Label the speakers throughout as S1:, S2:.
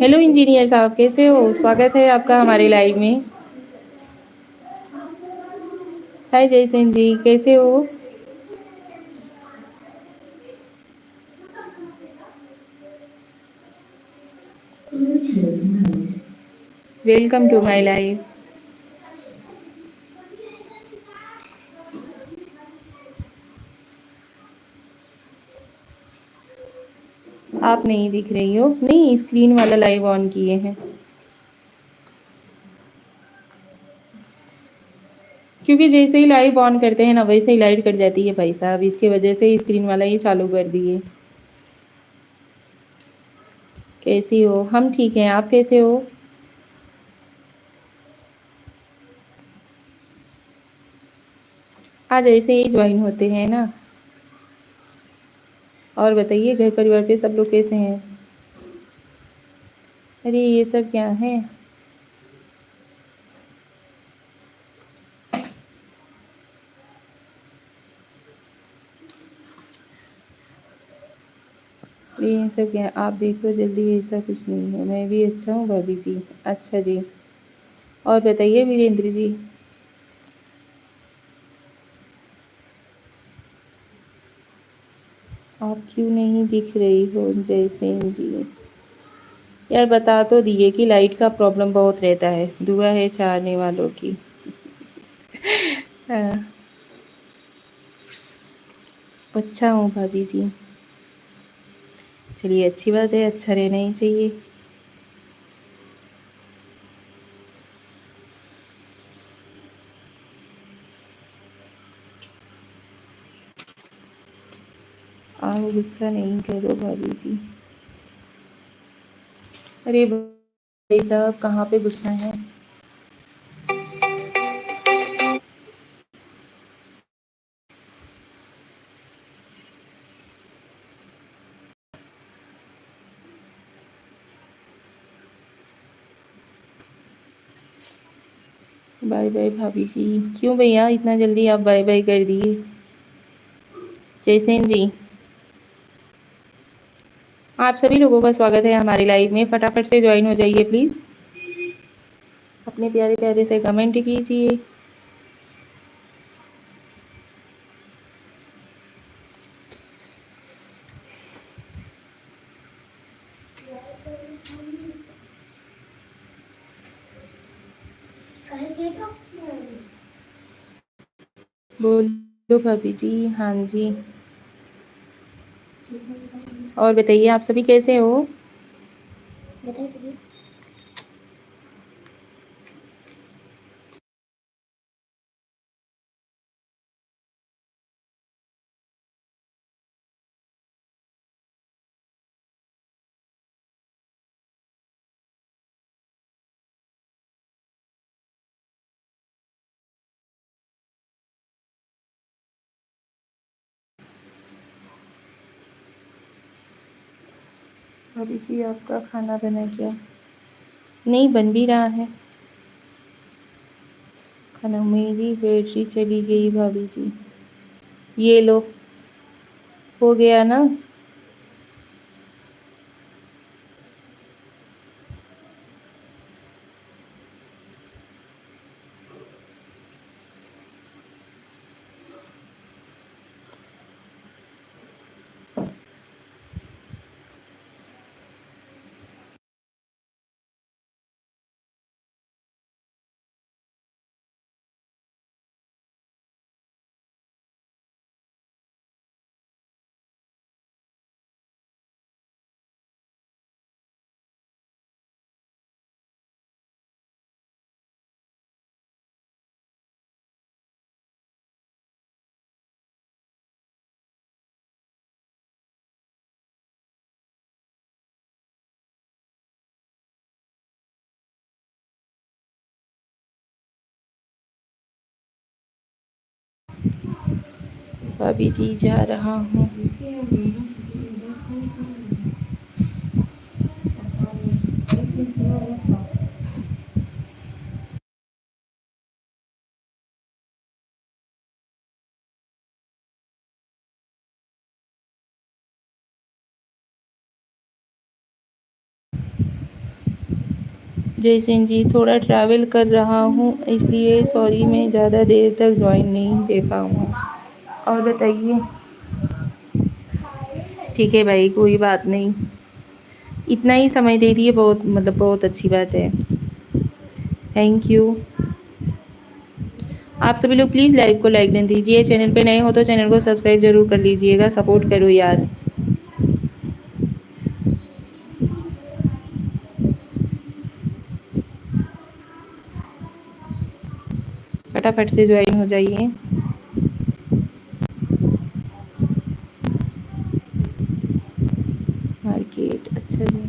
S1: Hello engineer साहब, कैसे हो? स्वागत है आपका हमारे लाइव में। हाय जयसेन जी, कैसे हो? Welcome to my live. आप नहीं दिख रही हो? नहीं, स्क्रीन वाला लाइव ऑन किए हैं। क्योंकि जैसे ही लाइव ऑन करते हैं ना, वैसे ही लाइट कट जाती है भाई साहब, इसकी वजह से स्क्रीन वाला ही चालू कर दिए। कैसी हो? हम ठीक हैं, आप कैसे हो? आज ऐसे ही ज्वाइन होते हैं ना। और बताइए, घर परिवार पे सब लोग कैसे हैं? अरे ये सब क्या है? ये सब क्या? आप देखो जल्दी, ऐसा कुछ नहीं है, मैं भी अच्छा हूँ भाभी जी। अच्छा जी। और बताइए वीरेंद्र जी। आप क्यों नहीं दिख रही हो जयसेन जी? यार बता तो दिए कि लाइट का प्रॉब्लम बहुत रहता है, दुआ है चाहने वालों की। हाँ, अच्छा हूँ भाभी जी। चलिए अच्छी बात है, अच्छा रहना ही चाहिए। आप गुस्सा नहीं करो भाभी जी। अरे भाई साहब, कहाँ पे गुस्सा है? बाय बाय भाभी जी। क्यों भैया, इतना जल्दी आप बाय बाय कर दिए? जयसेन जी, आप सभी लोगों का स्वागत है हमारे लाइव में। फटाफट से ज्वाइन हो जाइए प्लीज़। अपने प्यारे प्यारे से कमेंट कीजिए। बोलो भाभी जी। हाँ जी। और बताइए, आप सभी कैसे हो? भाभी जी, आपका खाना बना क्या? नहीं, बन भी रहा है खाना। मेरी बैटरी चली गई भाभी जी। ये लो, हो गया ना? भाभी जी जा रहा हूँ। जय सिंह जी, थोड़ा ट्रैवल कर रहा हूँ इसलिए सॉरी, मैं ज़्यादा देर तक जॉइन नहीं दे पाऊँगा। और बताइए। ठीक है भाई, कोई बात नहीं। इतना ही समय दे दिए, बहुत मतलब बहुत अच्छी बात है। Thank you. आप सभी लोग प्लीज़ लाइव को लाइक कर दीजिए। चैनल पे नए हो तो चैनल को सब्सक्राइब ज़रूर कर लीजिएगा, सपोर्ट करो यार। फटाफट से ज्वाइन हो जाइए। मार्केट, अच्छा जी।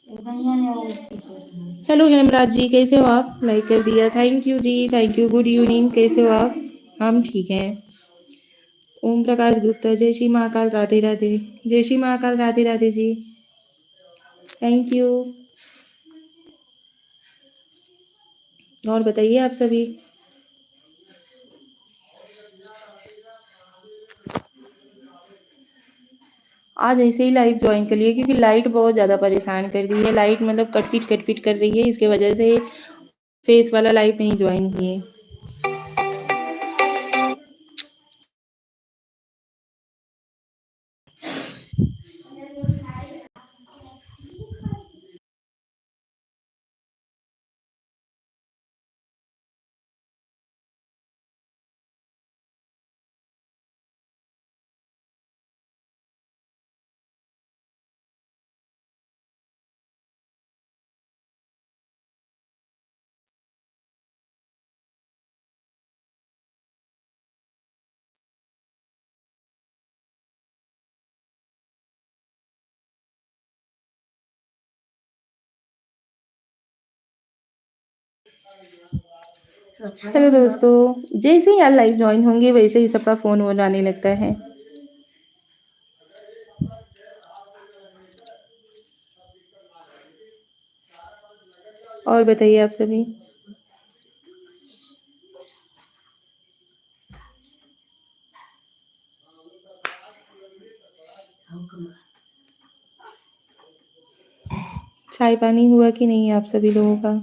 S1: हेलो हेमराज जी, कैसे हो आप? लाइक कर दिया, thank you ji, thank you. Good evening, कैसे हो आप? हम ठीक हैं। ओम प्रकाश गुप्ता, जय श्री महाकाल, राधे राधे। जय श्री महाकाल, राधे राधे जी, थैंक यू। और बताइए आप सभी। आज ऐसे ही लाइव ज्वाइन कर लिए क्योंकि लाइट बहुत ज़्यादा परेशान कर रही है। लाइट मतलब कटपिट कर रही है, इसके वजह से फेस वाला लाइव नहीं ज्वाइन किए। हेलो दोस्तों, जैसे ही आप लाइव ज्वाइन होंगे वैसे ही सबका फ़ोन वोन आने लगता है। और बताइए आप सभी। चाय पानी हुआ कि नहीं आप सभी लोगों का?